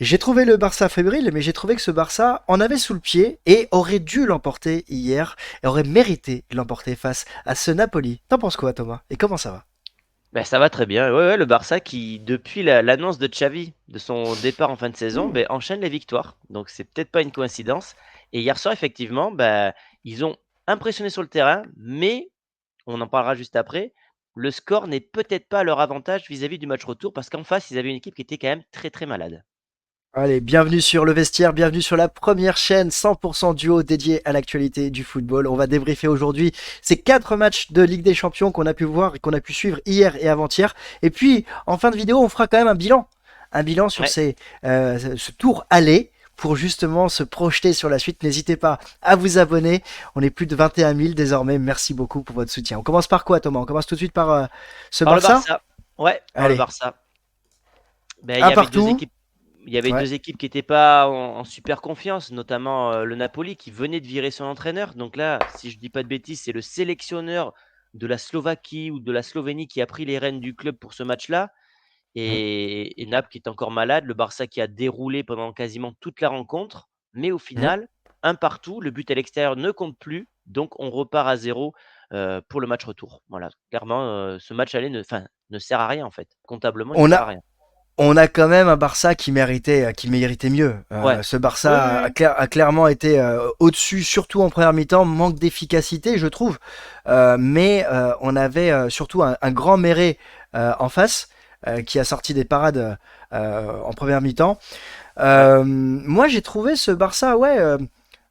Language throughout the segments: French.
J'ai trouvé le Barça fébrile, mais j'ai trouvé que ce Barça en avait sous le pied et aurait dû l'emporter hier, et aurait mérité de l'emporter face à ce Napoli. T'en penses quoi, Thomas? Et comment ça va? Ben, ça va très bien. Ouais, ouais, le Barça qui, depuis l'annonce de Xavi, de son départ en fin de saison, Mmh. enchaîne les victoires. Donc, c'est peut-être pas une coïncidence. Et hier soir, effectivement, ils ont impressionné sur le terrain, mais on en parlera juste après. Le score n'est peut-être pas à leur avantage vis-à-vis du match retour parce qu'en face, ils avaient une équipe qui était quand même très très malade. Allez, bienvenue sur le vestiaire, bienvenue sur la première chaîne 100% duo dédiée à l'actualité du football. On va débriefer aujourd'hui ces 4 matchs de Ligue des Champions qu'on a pu voir et qu'on a pu suivre hier et avant-hier. Et puis, en fin de vidéo, on fera quand même un bilan. Un bilan sur Ouais. ce tour aller pour justement se projeter sur la suite. N'hésitez pas à vous abonner. On est plus de 21 000 désormais. Merci beaucoup pour votre soutien. On commence par quoi, Thomas? On commence tout de suite par ce Par le Barça? Barça. Ouais, par le Allez, Barça. Il y un avait deux partout. équipes. Il y avait Ouais. deux équipes qui n'étaient pas en super confiance, notamment le Napoli qui venait de virer son entraîneur. Donc là, si je dis pas de bêtises, c'est le sélectionneur de la Slovaquie ou de la Slovénie qui a pris les rênes du club pour ce match-là. Et Naples qui est encore malade, le Barça qui a déroulé pendant quasiment toute la rencontre. Mais au Mhm. final, un partout, le but à l'extérieur ne compte plus. Donc on repart à zéro pour le match retour. Voilà, clairement, ce match aller ne sert à rien en fait. Comptablement, il On sert à a, rien. on a quand même un Barça qui méritait mieux. Ouais. Ce Oui, Barça oui, oui. a clairement été au-dessus, surtout en première mi-temps, manque d'efficacité, je trouve. Mais on avait surtout un grand Méré en face, qui a sorti des parades en première mi-temps. Ouais. Moi, j'ai trouvé ce Barça, ouais,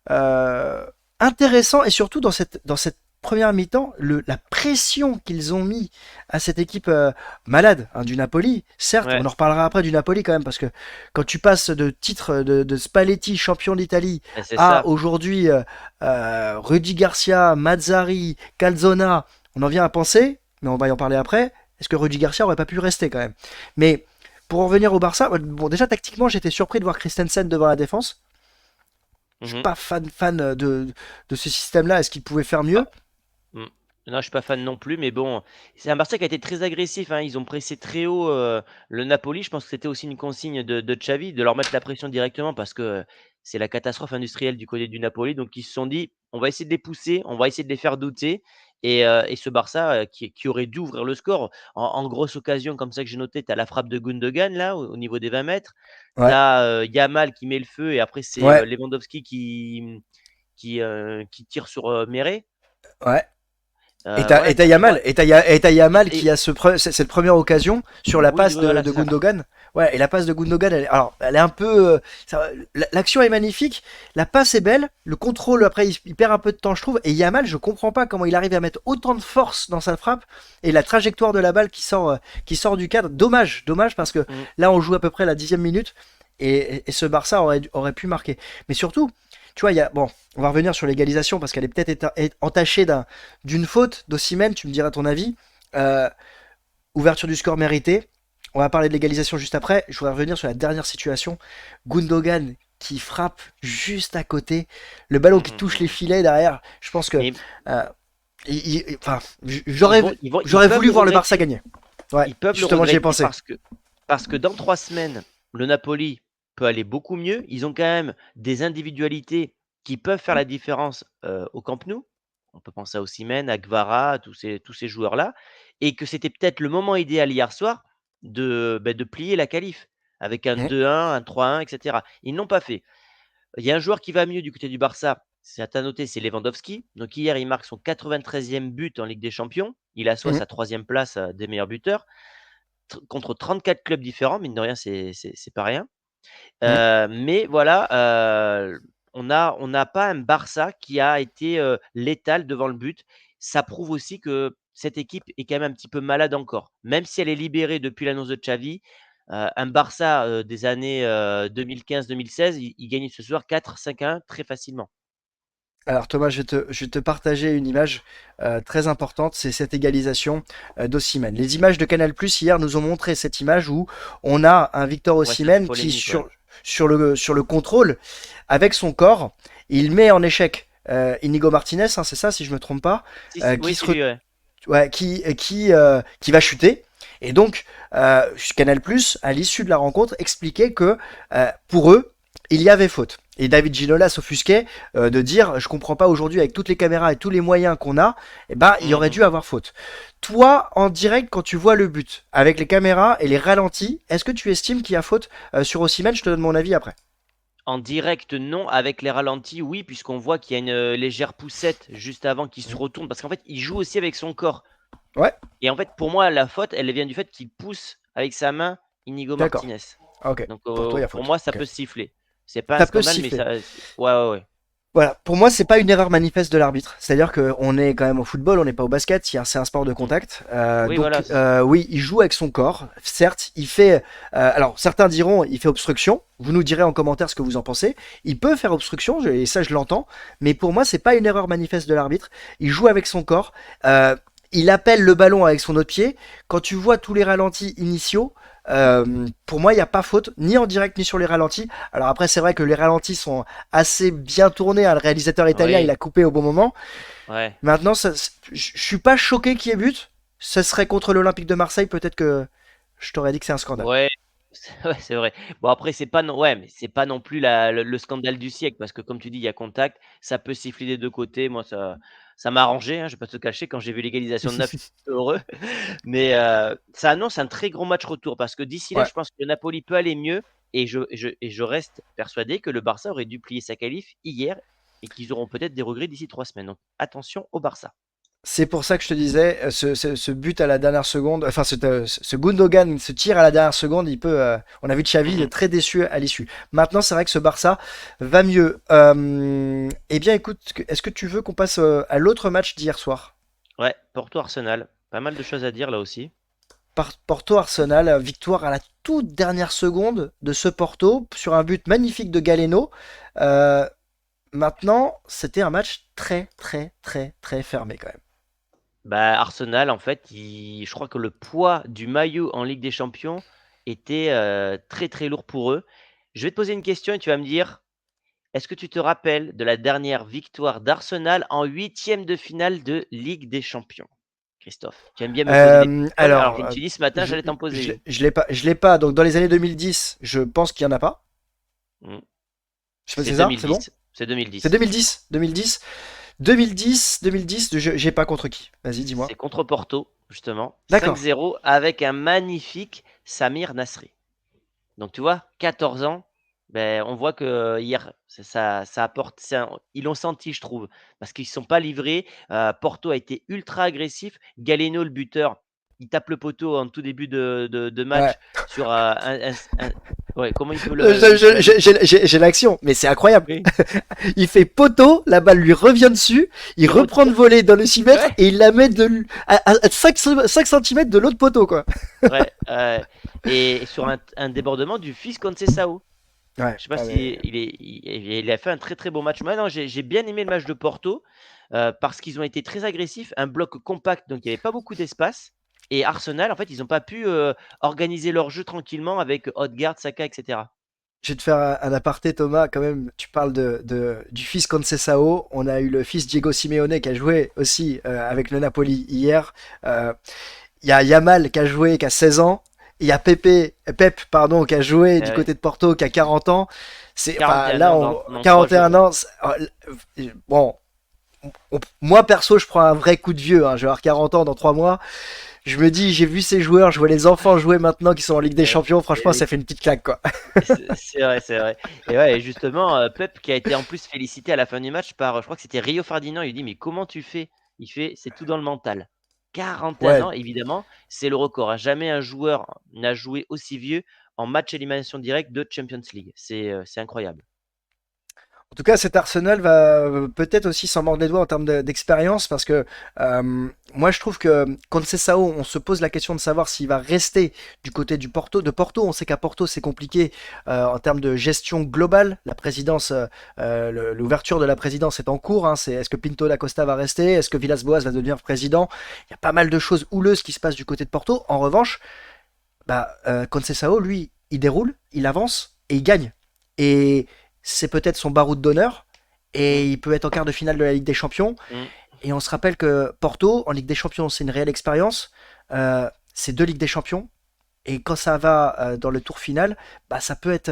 euh, intéressant et surtout dans cette première mi-temps, la pression qu'ils ont mis à cette équipe malade du Napoli. Certes, on Ouais. en reparlera après du Napoli quand même, parce que quand tu passes de titre de Spalletti, champion d'Italie, Et c'est à ça. aujourd'hui Rudy Garcia, Mazzari, Calzona, on en vient à penser, mais on va y en parler après, est-ce que Rudy Garcia aurait pas pu rester quand même? Mais pour en revenir au Barça, bon, déjà tactiquement, j'étais surpris de voir Christensen devant la défense. Je suis Mmh. pas fan de ce système-là. Est-ce qu'il pouvait faire Ah, mieux? mmh. Non, je suis pas fan non plus, mais bon, c'est un Barça qui a été très agressif, hein. Ils ont pressé très haut, le Napoli. Je pense que c'était aussi une consigne de Xavi, de leur mettre la pression directement parce que, c'est la catastrophe industrielle du côté du Napoli. Donc ils se sont dit: «On va essayer de les pousser, on va essayer de les faire douter» et ce Barça, qui aurait dû ouvrir le score en grosse occasion comme ça que j'ai noté, tu as la frappe de Gundogan là, au niveau des 20 mètres. Tu Ouais, as, Yamal qui met le feu et après c'est, ouais, Lewandowski qui tire sur, Meret. ouais. Et t'as, Ouais, et t'as tu vois? Yamal, et t'as Yamal Et qui a cette première occasion sur la oui, passe de, voilà, de c'est ça. Gundogan. Ouais, et la passe de Gundogan, alors, elle est un peu, l'action est magnifique, la passe est belle, le contrôle après il perd un peu de temps, je trouve. Et Yamal, je comprends pas comment il arrive à mettre autant de force dans sa frappe et la trajectoire de la balle qui sort du cadre. Dommage, dommage parce que Mmh. là on joue à peu près la 10e minute et ce Barça aurait pu marquer. Mais surtout, tu vois, bon, on va revenir sur l'égalisation parce qu'elle est peut-être entachée d'une faute d'Osimhen, tu me diras ton avis. Euh, Ouverture du score méritée. On va parler de l'égalisation juste après. Je voudrais revenir sur la dernière situation. Gundogan qui frappe juste à côté. Le ballon Mmh qui mh, touche les mmh. filets derrière. Je pense que. Mais euh, enfin, ils j'aurais, vont ils vont ils j'aurais peuvent voulu le voir le Barça regretter. gagner. Ouais, Ils peuvent le justement, j'y ai regretter pensé. parce que dans 3 semaines, le Napoli peut aller beaucoup mieux. Ils ont quand même des individualités qui peuvent faire la différence, au Camp Nou. On peut penser à Osimhen, à Kvara, à tous ces joueurs-là et que c'était peut-être le moment idéal hier soir de plier la qualif avec un Mmh, 2-1, un 3-1 et cetera. Ils ne l'ont pas fait. Il y a un joueur qui va mieux du côté du Barça, c'est à noter, c'est Lewandowski. Donc hier, il marque son 93e but en Ligue des Champions. Il assoit mmh, sa troisième place des meilleurs buteurs contre 34 clubs différents. Mine de rien, c'est pas rien. mmh. Mais voilà, on n'a pas un Barça qui a été létal devant le but. Ça prouve aussi que cette équipe est quand même un petit peu malade encore. Même si elle est libérée depuis l'annonce de Xavi, un Barça des années 2015-2016, il gagne ce soir 4-5-1 très facilement. Alors Thomas, je vais te partager une image très importante, c'est cette égalisation d'Osimhen. Les images de Canal+ hier nous ont montré cette image où on a un Victor Ouais, ça fait Osimhen qui polémique, ouais. sur le contrôle avec son corps, il met en échec Inigo Martinez, hein, c'est ça si je me trompe pas, Si, si, oui, qui se c'est re- lui, ouais. ouais, qui va chuter. Et donc, Canal+, à l'issue de la rencontre, expliquait que pour eux, il y avait faute. Et David Ginola s'offusquait de dire, je comprends pas aujourd'hui avec toutes les caméras et tous les moyens qu'on a, eh ben il y aurait Mhm. dû avoir faute. Toi, en direct, quand tu vois le but avec les caméras et les ralentis, est-ce que tu estimes qu'il y a faute sur Osimhen? Je te donne mon avis après. En direct, non. Avec les ralentis, oui, puisqu'on voit qu'il y a une légère poussette juste avant qu'il se retourne. Parce qu'en fait, il joue aussi avec son corps. Ouais, Et en fait, pour moi, la faute, elle vient du fait qu'il pousse avec sa main Inigo d'accord. Martinez. Ah, ok. Donc, Pour toi, il y a pour faute. moi, ça Ok. peut siffler. C'est pas un Ça peut scandale, mais siffler. ça. Ouais, ouais, ouais. Voilà, pour moi, c'est pas une erreur manifeste de l'arbitre. C'est-à-dire qu'on est quand même au football, on n'est pas au basket, c'est un sport de Mm. contact. Oui, voilà. Oui, il joue avec son corps. Certes, il fait. Alors, certains diront, il fait obstruction. Vous nous direz en commentaire ce que vous en pensez. Il peut faire obstruction, et ça, je l'entends. Mais pour moi, c'est pas une erreur manifeste de l'arbitre. Il joue avec son corps. Il appelle le ballon avec son autre pied. Quand tu vois tous les ralentis initiaux, pour moi, il n'y a pas faute, ni en direct ni sur les ralentis. Alors après, c'est vrai que les ralentis sont assez bien tourné, hein. Le réalisateur italien, il Oui, a coupé au bon moment. ouais. Maintenant, je suis pas choqué qu'il y ait but. Ce serait contre l'Olympique de Marseille, peut-être que je t'aurais dit que c'est un scandale. Ouais, ouais, c'est vrai. Bon après c'est pas non ouais, mais c'est pas non plus la le scandale du siècle parce que comme tu dis, il y a contact, ça peut siffler des 2 côtés. Moi ça m'a arrangé, hein, je vais pas te le cacher quand j'ai vu l'égalisation de 9, j'étais heureux. Mais ça annonce un très gros match retour parce que d'ici là, Ouais. je pense que le Napoli peut aller mieux et je reste persuadé que le Barça aurait dû plier sa qualif hier et qu'ils auront peut-être des regrets d'ici 3 semaines. Donc attention au Barça. C'est pour ça que je te disais, ce but à la dernière seconde, enfin ce Gundogan, ce tir à la dernière seconde, il peut. On a vu Mmh Xavi mh. très déçu à l'issue. Maintenant, c'est vrai que ce Barça va mieux. Eh bien, écoute, est-ce que tu veux qu'on passe à l'autre match d'hier soir? Ouais, Porto-Arsenal, pas mal de choses à dire là aussi. Porto-Arsenal, victoire à la toute dernière seconde de ce Porto sur un but magnifique de Galeno. Euh, Maintenant, c'était un match très très très très fermé quand même. Bah, Arsenal, en fait, je crois que le poids du maillot en Ligue des Champions était très très lourd pour eux. Je vais te poser une question et tu vas me dire, est-ce que tu te rappelles de la dernière victoire d'Arsenal en huitième de finale de Ligue des Champions? Christophe, tu aimes bien me poser des questions. Alors, je Alors, me suis dit ce matin, j'allais t'en poser une. je l'ai pas, je l'ai pas. Donc dans les années 2010, je pense qu'il y en a pas. Mm. Je sais pas, C'est c'est ça, c'est bon? 2010. C'est C'est 2010. 2010, 2010, 2010, 2010. J'ai pas contre qui. Vas-y, dis-moi. C'est contre Porto, justement. D'accord. 5-0 avec un magnifique Samir Nasri. Donc tu vois, 14 ans, ben on voit que hier, ça apporte ils l'ont senti, je trouve, parce qu'ils ne sont pas livrés. Porto a été ultra agressif. Galeno, le buteur, il tape le poteau en tout début de Ouais. match sur, ouais, comment il peut la louper? J'ai l'action, mais c'est incroyable. Oui, Il fait poteau, la balle lui revient dessus, il il reprend de retire, voler dans le 6 mètres ouais, et il la met à 5, 5 cm de l'autre poteau, quoi. ouais, et sur un débordement du fils Conceição. Ouais, Je sais pas ah si mais il a fait un très, très beau match. Moi, non, j'ai bien aimé le match de Porto, parce qu'ils ont été très agressifs, un bloc compact, donc il y avait pas beaucoup d'espace et Arsenal, en fait, ils ont pas pu, organiser leur jeu tranquillement avec Odegaard, Saka et cetera. je vais te faire un aparté, Thomas, quand même. Tu parles du fils Conceição. On a eu le fils Diego Simeone qui a joué aussi avec le Napoli hier. Euh, Il y a Yamal qui a joué, qui a 16 ans. Il y a Pep, pardon, qui a joué du Ouais, côté de Porto, qui a 40 ans. Enfin, 41 là, ans dans 3 41 jours. ans. Bon, moi perso, je prends un vrai coup de vieux, hein. Je vais avoir 40 ans dans 3 mois. Je me dis, j'ai vu ces joueurs, je vois les enfants jouer maintenant qui sont en Ligue des Et Champions. et Franchement, ça oui, fait une petite claque, quoi. c'est vrai, c'est vrai et ouais et justement, Pep qui a été en plus félicité à la fin du match par, je crois que c'était Rio Ferdinand, il lui dit: «Mais comment tu fais?» Il fait: «C'est tout dans le mental». 41 Ouais. ans, évidemment, c'est le record, hein. Jamais un joueur n'a joué aussi vieux en match élimination directe de Champions League. C'est incroyable. En tout cas, cet Arsenal va peut-être aussi s'en mordre les doigts en termes d'expérience parce que moi je trouve que Conceição, on se pose la question de savoir s'il va rester du côté du Porto. De Porto, on sait qu'à Porto c'est compliqué en termes de gestion globale. La présidence, l'ouverture de la présidence est en cours, hein. Est-ce que Pinto da Costa va rester? Est-ce que Villas-Boas va devenir président? Il y a pas mal de choses houleuses qui se passent du côté de Porto. En revanche, Conceição, lui, il déroule, il avance et il gagne. Et c'est peut-être son baroud d'honneur. Mmh, Et il peut être en quart de finale de la Ligue des Champions. mmh, Et on se rappelle que Porto, en Ligue des Champions, c'est une réelle expérience. c'est 2 Ligues des Champions. Et quand ça va dans le tour final, bah, ça peut être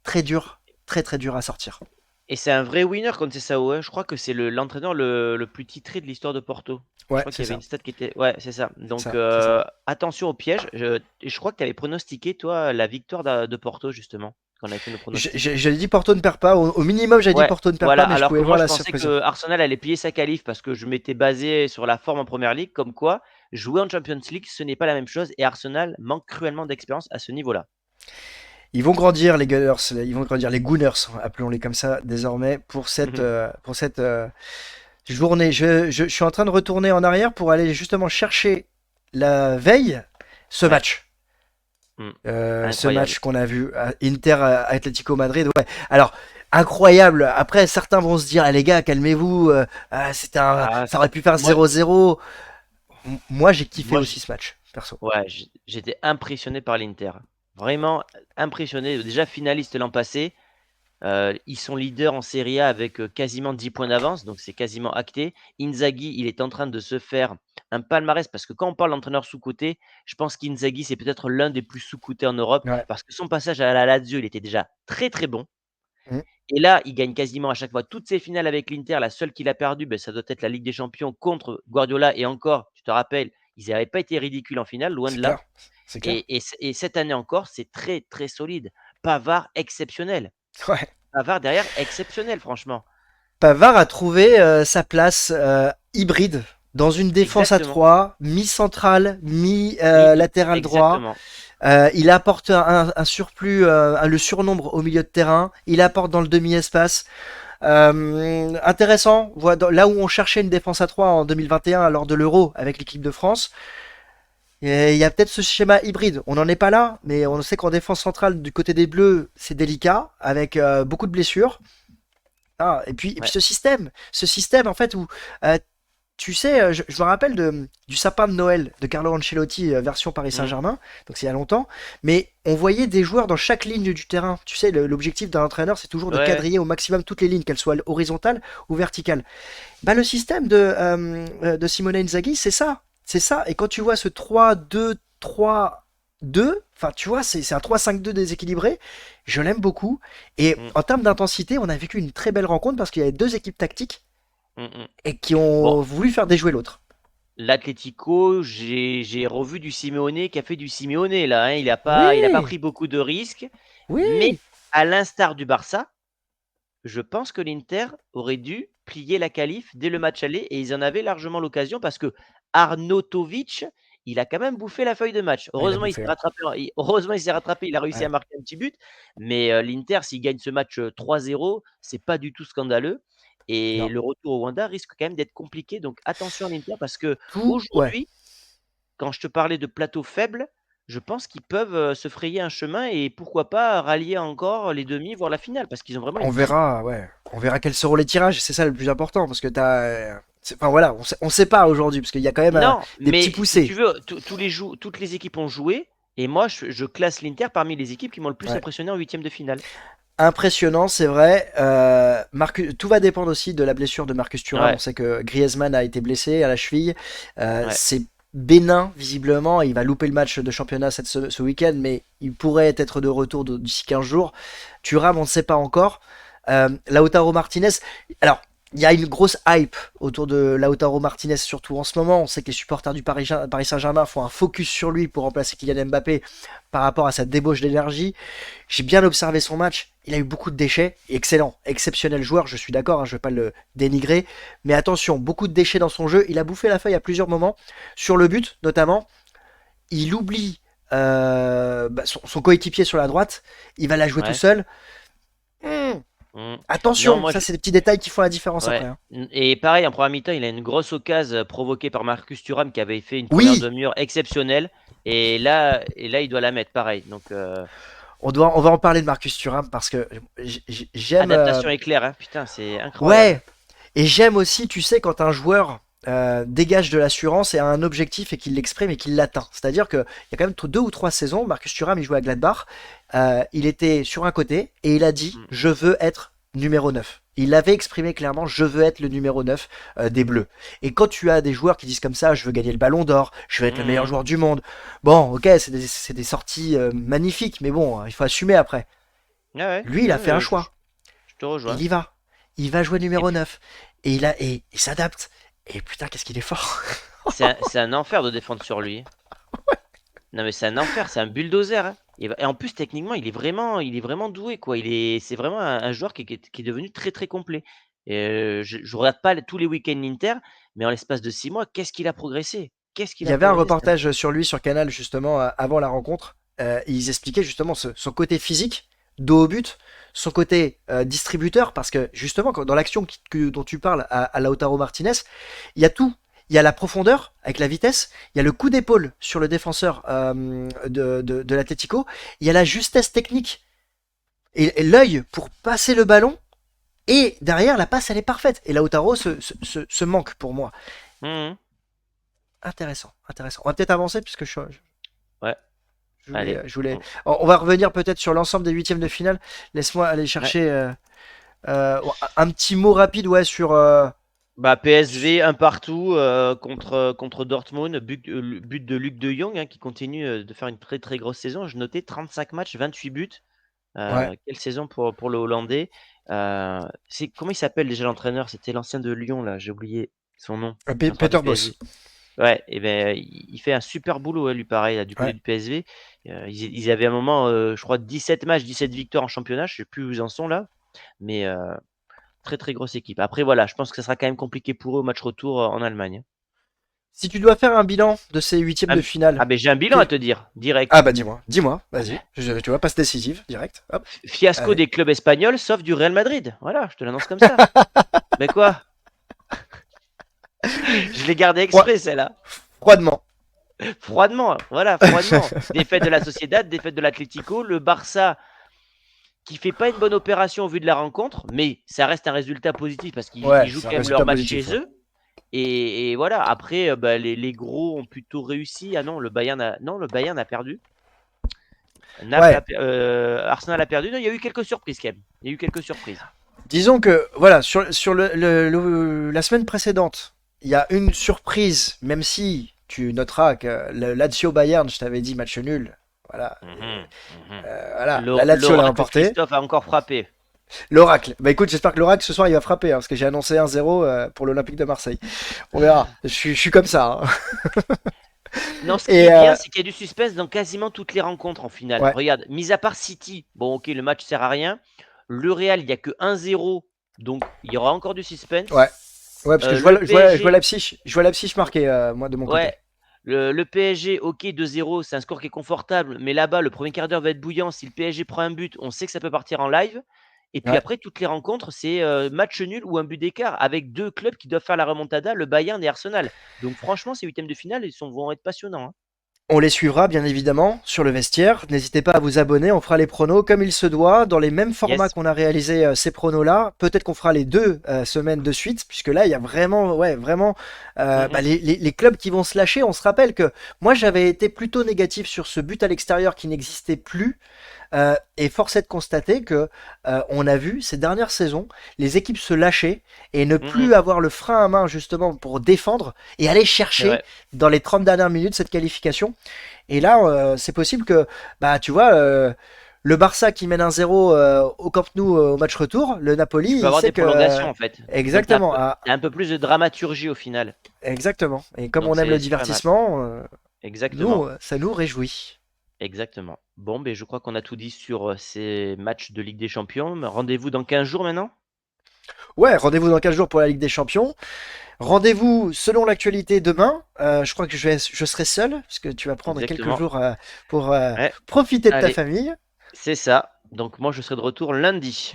très dur, très très dur à sortir. Et c'est un vrai winner contre Sao, hein. Je crois que c'est l'entraîneur le plus titré de l'histoire de Porto. Je Ouais, crois qu'il c'est y avait ça, une stat qui était. Ouais, c'est ça. Donc c'est ça. attention au piège. Et je crois que tu avais pronostiqué, toi, la victoire de Porto, justement, quand on avait fait nos pronostics. J'ai dit Porto ne perd pas. Au minimum, j'ai dit Ouais, Porto ne perd pas, voilà. mais je Alors que pouvais moi, voir je la pensais surprise. que Arsenal allait plier sa qualif parce que je m'étais basé sur la forme en première ligue, comme quoi jouer en Champions League, ce n'est pas la même chose. Et Arsenal manque cruellement d'expérience à ce niveau-là. Ils vont grandir, les Gunners, ils vont grandir, les Gooners, appelons-les comme ça désormais, pour cette journée. Je suis en train de retourner en arrière pour aller justement chercher la veille ce Ouais, match. Ce incroyable. match qu'on a vu, Inter Atlético Madrid. Ouais. Alors, incroyable. Après, certains vont se dire, ah, les gars, calmez-vous, Ah, ça aurait pu faire moi, 0-0. Moi, j'ai kiffé moi, aussi ce match, perso. ouais, j'étais impressionné par l'Inter. Vraiment impressionné. Déjà finaliste l'an passé. Ils sont leaders en Serie A avec quasiment 10 points d'avance, donc c'est quasiment acté. Inzaghi, il est en train de se faire un palmarès parce que quand on parle d'entraîneur sous-coté, je pense qu'Inzaghi, c'est peut-être l'un des plus sous-cotés en Europe Ouais. parce que son passage à la Lazio, il était déjà très très bon. Mm. Et là, il gagne quasiment à chaque fois toutes ses finales avec l'Inter. La seule qu'il a perdue, ben, ça doit être la Ligue des Champions contre Guardiola. Et encore, tu te rappelles, ils n'avaient pas été ridicules en finale, loin C'est de là. clair. C'est clair. Et cette année encore, c'est très très solide. Pavard, exceptionnel. Ouais. Pavard derrière, exceptionnel, franchement. Pavard a trouvé sa place hybride dans une défense à Exactement. 3, mi-central, mi-latéral droit. Exactement. Il apporte un surplus, le surnombre au milieu de terrain. Il apporte dans le demi-espace. Intéressant. Là où on cherchait une défense à 3 en 2021 lors de l'Euro avec l'équipe de France, et il y a peut-être ce schéma hybride. On n'en est pas là, mais on sait qu'en défense centrale du côté des Bleus, c'est délicat, avec beaucoup de blessures. Ah, et puis Ouais. ce système en fait où tu sais, je me rappelle du sapin de Noël de Carlo Ancelotti version Paris Mmh. Saint-Germain, donc c'est il y a longtemps, mais on voyait des joueurs dans chaque ligne du terrain. Tu sais, l'objectif d'un entraîneur, c'est toujours de Ouais. quadriller au maximum toutes les lignes, qu'elles soient horizontales ou verticales. Bah, le système de Simone Inzaghi, c'est ça. C'est ça. Et quand tu vois ce 3-2-3-2, enfin, tu vois, c'est un 3-5-2 déséquilibré. Je l'aime beaucoup. Et Mmh. en termes d'intensité, on a vécu une très belle rencontre parce qu'il y avait deux équipes tactiques Mmh mh. et qui Bon, ont voulu faire déjouer l'autre. l'Atlético, j'ai revu du Simeone qui a fait du Simeone là, hein. Il a pas Oui, pris beaucoup de risques, mais oui, à l'instar du Barça, je pense que l'Inter aurait dû plier la qualif dès le match aller et ils en avaient largement l'occasion parce que Arnautovic, il a quand même bouffé la feuille de match. ah, il a Heureusement, il s'est bouffé. rattrapé, heureusement, il s'est rattrapé, il a réussi à Ouais. marquer un petit but, mais l'Inter, s'il gagne ce match, 3-0, c'est pas du tout scandaleux et Non. le retour au Wanda risque quand même d'être compliqué, donc attention à l'Inter parce Ouais. qu'aujourd'hui, quand je te parlais de plateau faible, je pense qu'ils peuvent, se frayer un chemin et pourquoi pas rallier encore les demi, voire la finale, parce qu'ils ont vraiment On une très verra, ouais. On verra quels seront les tirages, c'est ça le plus important, parce que enfin voilà, on sait pas aujourd'hui, parce qu'il y a quand même non, des petits mais si tu poussés. veux, toutes les équipes ont joué et moi je classe l'Inter parmi les équipes qui m'ont le plus Ouais. impressionné en huitième de finale. Impressionnant, c'est vrai. Tout va dépendre aussi de la blessure de Marcus Thuram. On Ouais, sait que Griezmann a été blessé à la cheville. ouais. C'est bénin, visiblement. Il va louper le match de championnat ce week-end, mais il pourrait être de retour d'ici 15 jours. Thuram, on ne sait pas encore. Lautaro Martinez. Alors, il y a une grosse hype autour de Lautaro Martinez, surtout en ce moment. On sait que les supporters du Paris Saint-Germain font un focus sur lui pour remplacer Kylian Mbappé par rapport à sa débauche d'énergie. J'ai bien observé son match. Il a eu beaucoup de déchets. Excellent, exceptionnel joueur, je suis d'accord, hein, je ne vais pas le dénigrer. Mais attention, beaucoup de déchets dans son jeu. Il a bouffé la feuille à plusieurs moments. Sur le but, notamment, il oublie son coéquipier sur la droite. Il va la jouer tout Ouais. seul. Hmm, Mmh. Non, attention, moi ça je c'est des petits détails qui font la différence ouais. après, hein. Et pareil en première mi-temps, il a une grosse occasion, provoquée par Marcus Thuram qui avait fait une première Oui, demi-heure exceptionnelle et là il doit la mettre pareil, donc on va en parler de Marcus Thuram parce que j'aime. adaptation éclair, hein. Putain, c'est incroyable, hein. Ouais, et j'aime aussi, tu sais, quand un joueur dégage de l'assurance et a un objectif et qu'il l'exprime et qu'il l'atteint. C'est-à-dire qu'il y a quand même 2 ou 3 saisons, Marcus Thuram, il jouait à Gladbach, il était sur un côté et il a dit Mmh. je veux être numéro 9. Il avait exprimé clairement, je veux être le numéro 9 des Bleus. Et quand tu as des joueurs qui disent comme ça, je veux gagner le ballon d'or, je veux être le meilleur Mhm. joueur du monde, bon, ok, c'est des sorties magnifiques, mais bon, il faut assumer après. Ouais, ouais, Lui, il a non, fait un je, choix. je te Il rejoins. y va. Il va jouer Et numéro puis, 9. Et il s'adapte. Et putain, qu'est-ce qu'il est fort. c'est un enfer de défendre sur lui. Non, mais c'est un enfer, c'est un bulldozer, hein. Et en plus, techniquement, il est vraiment doué, quoi. C'est vraiment un joueur qui est devenu très, très complet. Et je regarde pas tous les week-ends l'Inter, mais en l'espace de 6 mois, qu'est-ce qu'il a progressé? Qu'est-ce qu'il Il y a avait un progressé? reportage sur lui sur Canal justement avant la rencontre. Ils expliquaient justement son côté physique, dos au but, son côté distributeur, parce que justement dans l'action dont tu parles à Lautaro Martinez, il y a tout. Il y a la profondeur avec la vitesse, il y a le coup d'épaule sur le défenseur de l'Atlético, il y a la justesse technique et l'œil pour passer le ballon, et derrière la passe elle est parfaite. Et Lautaro se manque pour moi. Mhm. Intéressant, intéressant. On va peut-être avancer puisque Ouais, allez. je voulais. On- On va revenir peut-être sur l'ensemble des huitièmes de finale. Laisse-moi aller ouais. chercher un petit mot rapide, ouais, sur. Bah, PSV, un partout contre Dortmund, but de Luc de Jong, hein, qui continue de faire une très très grosse saison. Je notais 35 matchs, 28 buts. Ouais, Quelle saison pour le Hollandais. Comment il s'appelle déjà l'entraîneur? C'était l'ancien de Lyon, là, j'ai oublié son nom. L'entraîneur du Peter Boss. PSG. Ouais, et ben il fait un super boulot, hein, lui, pareil, là, du côté Ouais. du PSV. Ils avaient un moment, je crois, 17 matchs, 17 victoires en championnat. Je sais plus où ils en sont là, mais très très grosse équipe. Après, voilà, je pense que ça sera quand même compliqué pour eux au match retour en Allemagne. Si tu dois faire un bilan de ces huitièmes Ah, de finale. ben j'ai un bilan à quel- te dire, Ah direct. bah dis-moi, vas-y. Tu vois, passe décisive, direct. Hop, Fiasco allez. des clubs espagnols, sauf du Real Madrid. Voilà, je te l'annonce comme ça. Mais quoi? Je l'ai gardé Froid- exprès, celle-là. Froidement. Froidement, voilà, froidement. Défaite de la Sociedad, défaite de l'Atlético, le Barça qui fait pas une bonne opération au vu de la rencontre, mais ça reste un résultat positif parce qu'ils Ouais, jouent c'est un quand même leur résultat match positif. chez Ouais. eux. Et voilà, après, bah, les gros ont plutôt réussi. Ah non, le Bayern a perdu. Ouais. Arsenal a perdu. Non, il y a eu quelques surprises quand même. Il y a eu quelques surprises. Disons que, voilà, sur la semaine précédente, il y a une surprise, même si tu noteras que le Lazio Bayern, je t'avais dit match nul. Voilà, Mhm, mhm. voilà, la Lazio l'a L'oracle emporté. Christophe a encore frappé. L'Oracle. Bah écoute, j'espère que l'Oracle ce soir il va frapper, hein, parce que j'ai annoncé 1-0 pour l'Olympique de Marseille. On verra. Je suis comme ça. Hein. Non, ce qui Et est bien, c'est qu'il y a du suspense dans quasiment toutes les rencontres en finale. ouais, Regarde, mis à part City, bon, ok, le match sert à rien. Le Real, il n'y a que 1-0, donc il y aura encore du suspense. ouais, ouais, parce que Le je vois PSG, Je vois Leipzig marquer, moi de mon ouais, côté. le PSG, ok, 2-0, c'est un score qui est confortable, mais là-bas, le premier quart d'heure va être bouillant. Si le PSG prend un but, on sait que ça peut partir en live. Et puis Ouais. après, toutes les rencontres, c'est match nul ou un but d'écart avec deux clubs qui doivent faire la remontada, le Bayern et Arsenal. Donc franchement, ces huitièmes de finale, vont être passionnants, hein. On les suivra bien évidemment sur le vestiaire. N'hésitez pas à vous abonner, on fera les pronos comme il se doit, dans les mêmes formats Yes. qu'on a réalisé ces pronos-là. Peut-être qu'on fera les deux semaines de suite, puisque là il y a vraiment, ouais, vraiment Mhm. les clubs qui vont se lâcher. On se rappelle que moi j'avais été plutôt négatif sur ce but à l'extérieur qui n'existait plus. Et force est de constater que on a vu ces dernières saisons les équipes se lâcher et ne Mhm. plus avoir le frein à main justement pour défendre et aller C'est chercher vrai. dans les 30 dernières minutes cette qualification. Et là, c'est possible que, bah, tu vois, le Barça qui mène 1-0 au Camp Nou au match retour, le Napoli, Tu peux il avoir sait des que. prolongations en fait. Donc Exactement, t'as un peu plus de dramaturgie au final. exactement. Et comme Donc on aime le c'est pas mal. divertissement, Exactement. ça nous réjouit. Exactement. Bon, ben je crois qu'on a tout dit sur ces matchs de Ligue des Champions. Rendez-vous dans 15 jours maintenant? Ouais, rendez-vous dans 15 jours pour la Ligue des Champions. Rendez-vous selon l'actualité demain. Je crois que je serai seul, parce que tu vas prendre quelques Exactement. jours pour Ouais. profiter de ta Allez, famille, c'est ça. Donc moi je serai de retour lundi.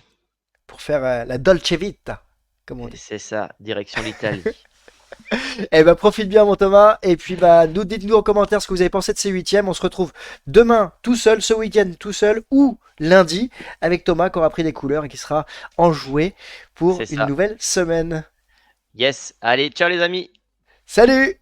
pour faire la Dolce Vita, comme on Et dit. c'est ça, direction l'Italie. Eh ben profite bien mon Thomas, et puis bah dites-nous en commentaire ce que vous avez pensé de ces huitièmes. On se retrouve demain tout seul, ce week-end tout seul, ou lundi avec Thomas qui aura pris les couleurs et qui sera enjoué pour C'est une ça. nouvelle semaine. Yes. Allez, ciao les amis. Salut!